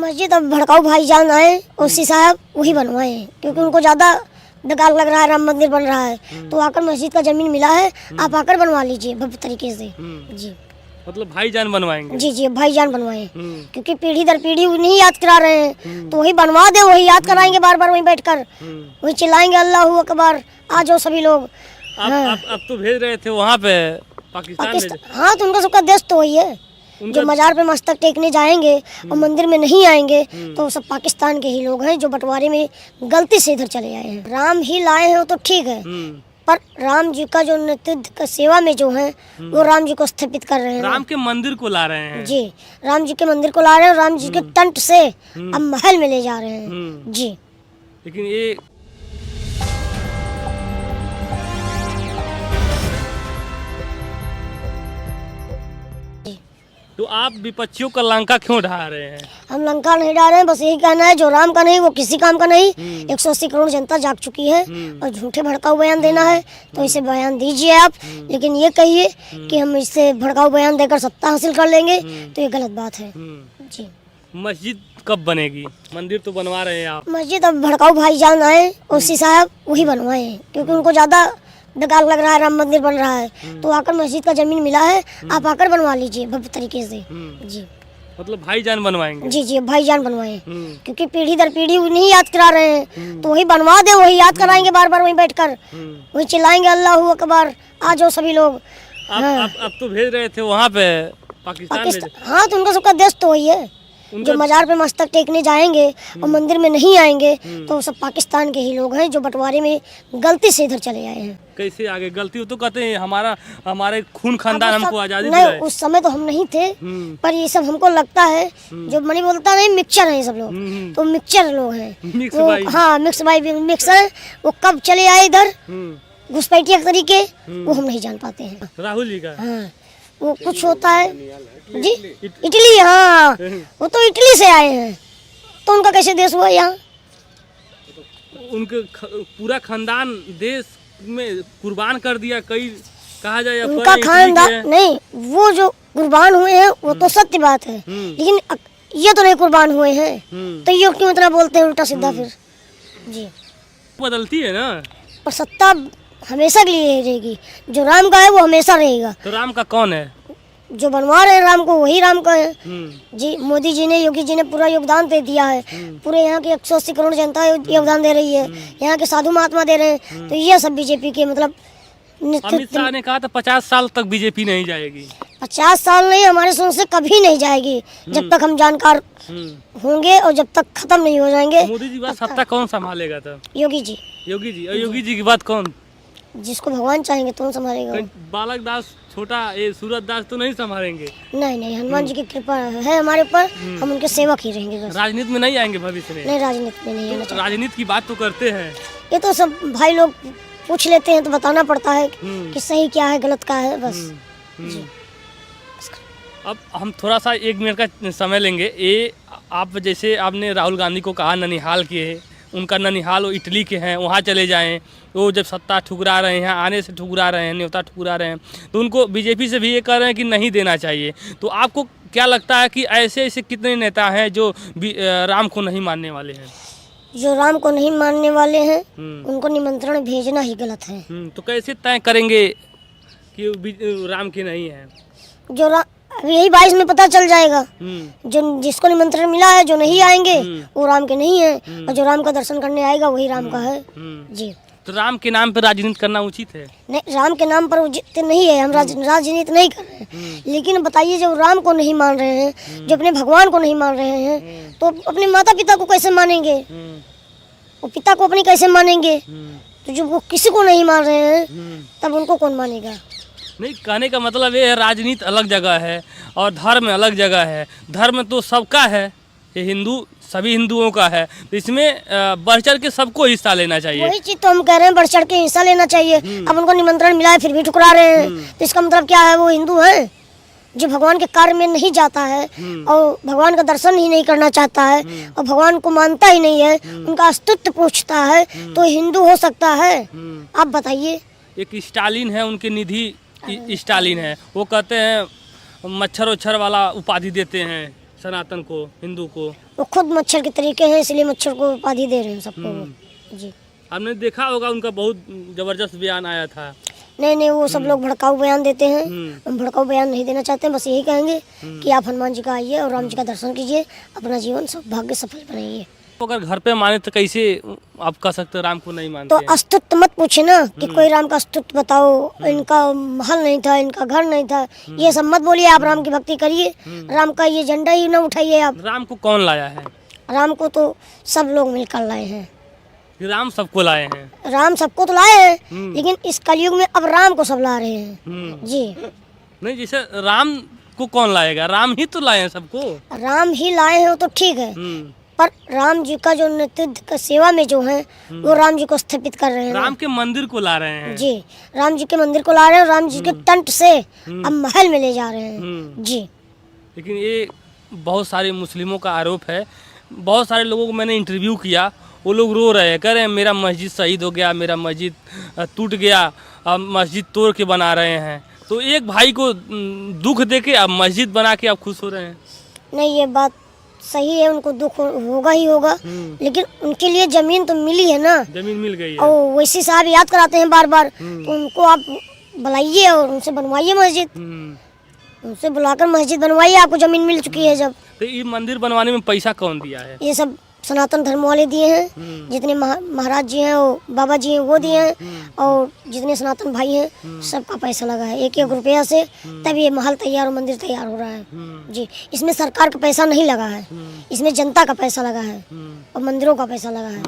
मस्जिद अब भड़काऊ भाईजान आए ओसी साहब वही बनवाए हैं, क्योंकि उनको ज़्यादा बेकार लग रहा है। राम मंदिर बन रहा है तो आकर मस्जिद का जमीन मिला है, आप आकर बनवा लीजिए भव्य तरीके से। जी मतलब भाईजान बनवाएंगे। जी जी भाईजान बनवाए, क्योंकि पीढ़ी दर पीढ़ी उन्हीं याद करा रहे हैं, तो वही बनवा दे, वही याद कराएंगे बार बार वहीं बैठकर, वही चिल्लाएंगे अल्लाहू अकबर, आ जाओ सभी लोग। अब तो भेज रहे थे वहाँ पे पाकिस्तान में। हाँ तो उनका सबका देश तो वही है, जो मजार पे मस्तक टेकने जाएंगे और मंदिर में नहीं आएंगे तो सब पाकिस्तान के ही लोग हैं, जो बंटवारे में गलती से इधर चले आए हैं। राम ही लाए हैं वो तो ठीक है, पर राम जी का जो नेतृत्व का सेवा में जो है वो राम जी को स्थापित कर रहे हैं। राम के मंदिर को ला रहे हैं। जी राम जी के मंदिर को ला रहे हैं, राम जी के तंट से अब महल में ले जा रहे हैं। जी लेकिन ये तो आप विपक्षियों का लंका क्यों ढा रहे हैं? हम लंका नहीं डाल रहे हैं, बस यही कहना है जो राम का नहीं वो किसी काम का नहीं। 180 करोड़ जनता जाग चुकी है और झूठे भड़काऊ बयान देना है तो इसे बयान दीजिए आप, लेकिन ये कहिए कि हम इससे भड़काऊ बयान देकर सत्ता हासिल कर लेंगे तो ये गलत बात है। जी मस्जिद कब बनेगी? मंदिर तो बनवा रहे हैं आप। मस्जिद अब भड़काऊ भाईजान आए ओसी साहब वही बनवाए हैं, क्योंकि उनको ज़्यादा बेकार लग रहा है। राम मंदिर बन रहा है तो आकर मस्जिद का जमीन मिला है, आप आकर बनवा लीजिए भव्य तरीके से। जी मतलब भाईजान बनवाएंगे। जी जी भाईजान बनवाए, क्योंकि पीढ़ी दर पीढ़ी उन्हीं याद करा रहे हैं, तो वही बनवा दे, वही याद कराएंगे बार बार वहीं बैठकर, वही चिल्लाएंगे अल्लाहू अकबर, आ जाओ सभी लोग। अब तो भेज रहे थे वहाँ पे पाकिस्तान में। हाँ तो उनका सबका देश तो वही है, जो मजार पे मस्तक टेकने जाएंगे और मंदिर में नहीं आएंगे तो सब पाकिस्तान के ही लोग हैं, जो बंटवारे में गलती से इधर चले आए हैं। कैसे आगे गलती हो तो कहते हैं हमारे खून खानदान हमको आजादी नहीं, उस समय तो हम नहीं थे, पर ये सब हमको लगता है जो मनी बोलता नहीं मिक्सचर है सब लोग, तो मिक्सचर लोग हैं। हाँ मिक्स मिक्स है, वो कब चले आए इधर घुसपैठिया के तरीके वो हम नहीं जान पाते हैं। राहुल जी का हाँ वो कुछ होता है जी, इटली। हाँ वो तो इटली से आए हैं, तो उनका कैसे देश हुआ यहाँ? उनके पूरा खानदान देश में कुर्बान कर दिया, कई कहा जाए उनका खानदान नहीं, वो जो कुर्बान हुए हैं वो तो सत्य बात है, लेकिन ये तो नहीं कुर्बान हुए हैं, तो ये क्यों इतना बोलते हैं उल्टा सीधा फिर? जी बदलती है ना, पर सत्ता हमेशा के लिए रहेगी, जो राम का है वो हमेशा रहेगा। तो राम का कौन है? जो बनवा रहे हैं राम को वही राम का है। जी मोदी जी ने योगी जी ने पूरा योगदान दे दिया है, पूरे यहाँ की 180 करोड़ जनता योगदान दे रही है, यहाँ के साधु महात्मा दे रहे हैं, तो ये सब बीजेपी के मतलब अमित शाह ने कहा था 50 साल तक बीजेपी नहीं जाएगी। 50 साल नहीं, हमारे सोच से कभी नहीं जाएगी जब तक हम जानकार होंगे और जब तक खत्म नहीं हो जाएंगे। मोदी जी बाद सत्ता कौन संभालेगा तब? योगी जी। योगी जी, और योगी जी के बाद कौन? जिसको भगवान चाहेंगे तो संभालेगा। बालक दास छोटा ये सूरत दास तो नहीं संभालेंगे? नहीं नहीं, हनुमान जी की कृपा है हमारे ऊपर, हम उनके सेवक ही रहेंगे बस। राजनीति में नहीं आएंगे भविष्य में? नहीं राजनीति में नहीं आना चाहिए। राजनीति की बात तो करते हैं, ये तो सब भाई लोग पूछ लेते हैं तो बताना पड़ता है कि सही क्या है गलत क्या है बस। जी अब हम थोड़ा सा 1 मिनट का समय लेंगे। ये आप जैसे आपने राहुल गांधी को कहा ननिहाल के है, उनका ननिहाल वो इटली के हैं, वहाँ चले जाएं, वो जब सत्ता ठुकरा रहे हैं, आने से ठुकरा रहे हैं, न्योता ठुकरा रहे हैं, तो उनको बीजेपी से भी ये कह रहे हैं कि नहीं देना चाहिए। तो आपको क्या लगता है कि ऐसे ऐसे कितने नेता हैं जो राम को नहीं मानने वाले हैं? जो राम को नहीं मानने वाले हैं उनको निमंत्रण भेजना ही गलत है। तो कैसे तय करेंगे कि राम के नहीं है? जो यही 22 में पता चल जाएगा, जो जिसको निमंत्रण मिला है जो नहीं आएंगे वो राम के नहीं है, और जो राम का दर्शन करने आएगा वही राम का है। जी तो राम के नाम पर राजनीति करना उचित है? नहीं, राम के नाम पर उचित नहीं है, हम राजनीति नहीं कर रहे हैं, लेकिन बताइए जो राम को नहीं मान रहे हैं, जो अपने भगवान को नहीं मान रहे हैं, तो अपने माता पिता को कैसे मानेंगे? वो पिता को अपनी कैसे मानेंगे? तो जो वो किसी को नहीं मान रहे हैं तब उनको कौन मानेगा? नहीं, कहने का मतलब ये है राजनीति अलग जगह है और धर्म अलग जगह है। धर्म तो सबका है, ये हिंदू सभी हिंदुओं का है, तो इसमें बढ़ चढ़ के सबको हिस्सा लेना चाहिए। वही चीज तो हम कह रहे हैं, बढ़ चढ़ के हिस्सा लेना चाहिए। अब उनको निमंत्रण मिला है फिर भी ठुकरा रहे हैं, तो इसका मतलब क्या है? वो हिंदू है जो भगवान के कार्य में नहीं जाता है और भगवान का दर्शन ही नहीं करना चाहता है और भगवान को मानता ही नहीं है, उनका अस्तित्व पूछता है, तो हिंदू हो सकता है? आप बताइए। एक स्टालिन है, उनके निधि स्टालिन है, वो कहते हैं मच्छर वच्छर वाला उपाधि देते हैं सनातन को, हिंदू को? वो खुद मच्छर के तरीके हैं, इसलिए मच्छर को उपाधि दे रहे हैं सबको वो। जी। आपने देखा होगा उनका बहुत जबरदस्त बयान आया था। नहीं, वो सब लोग भड़काऊ बयान देते हैं। हम्म। हम भड़काऊ बयान नहीं देना चाहते हैं, बस यही कहेंगे कि आप हनुमान जी का आइए और राम जी का दर्शन कीजिए, अपना जीवन भाग्य सफल बनाइए। अगर घर पे माने तो कैसे आप कह सकते हैं राम को नहीं मानते तो हैं? अस्तित्व मत पूछे ना कि कोई राम का अस्तित्व बताओ, इनका महल नहीं था, इनका घर नहीं था, ये सब मत बोलिए। आप राम की भक्ति करिए, राम का ये झंडा ही ना उठाइए आप। राम को कौन लाया है? राम को तो सब लोग मिलकर लाए हैं। राम सबको लाए हैं। राम सबको तो लाए हैं, लेकिन इस कलयुग में अब राम को सब ला रहे हैं। जी। नहीं, जैसे राम को कौन लाएगा? राम ही तो लाए हैं सबको। राम ही लाए हैं वो तो ठीक है, पर राम जी का जो नेतृत्व का सेवा में जो है वो राम जी को स्थापित कर रहे हैं। राम के मंदिर को ला रहे हैं। जी, राम जी के मंदिर को ला रहे हैं, राम जी के तंट से अब महल में ले जा रहे हैं। जी। लेकिन ये बहुत सारे मुस्लिमों का आरोप है। बहुत सारे लोगों को मैंने इंटरव्यू किया, वो लोग रो रहे हैं, कह रहे हैं मेरा मस्जिद शहीद हो गया, मेरा मस्जिद टूट गया, अब मस्जिद तोड़ के बना रहे हैं। तो एक भाई को दुख दे के अब मस्जिद बना के आप खुश हो रहे हैं? नहीं, ये बात सही है, उनको दुख होगा ही होगा, लेकिन उनके लिए जमीन तो मिली है ना। जमीन मिल गई है। और वैसी साहब याद कराते हैं बार बार, तो उनको आप बुलाइए और उनसे बनवाइए मस्जिद। उनसे बुलाकर मस्जिद बनवाइए, आपको जमीन मिल चुकी है जब। तो ये मंदिर बनवाने में पैसा कौन दिया है? ये सब सनातन धर्म वाले दिए हैं। जितने महाराज जी हैं, वो बाबा जी हैं, वो दिए हैं। और जितने सनातन भाई हैं, सबका पैसा लगा है, एक रुपया से तब ये महल तैयार और मंदिर तैयार हो रहा है। जी। इसमें सरकार का पैसा नहीं लगा है, इसमें जनता का पैसा लगा है और मंदिरों का पैसा लगा है।